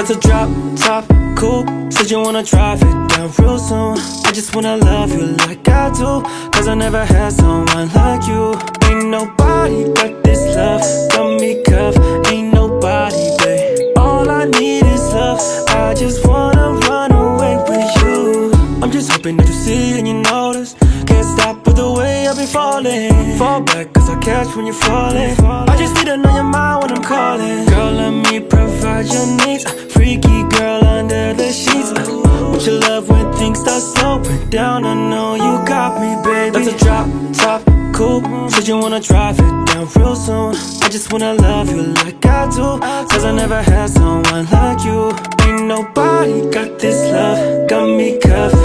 That's a drop top coupe. Said you wanna drive it down real soon. I just wanna love you like I do, cause I never had someone like you. Ain't nobody got this love, got me cuffed. Ain't nobody, babe. All I need is love. I just wanna run away with you. I'm just hoping that you see and you notice. Can't stop with the way I've been falling. Fall back cause I catch when you're falling. I just need to know your mind when I'm calling. Girl, let me provide your needs. Freaky girl under the sheets. Won't you love when things start slowing down? I know you got me, baby. That's a drop top coupe. Said you wanna drive it down real soon. I just wanna love you like I do, cause I never had someone like you. Ain't nobody got this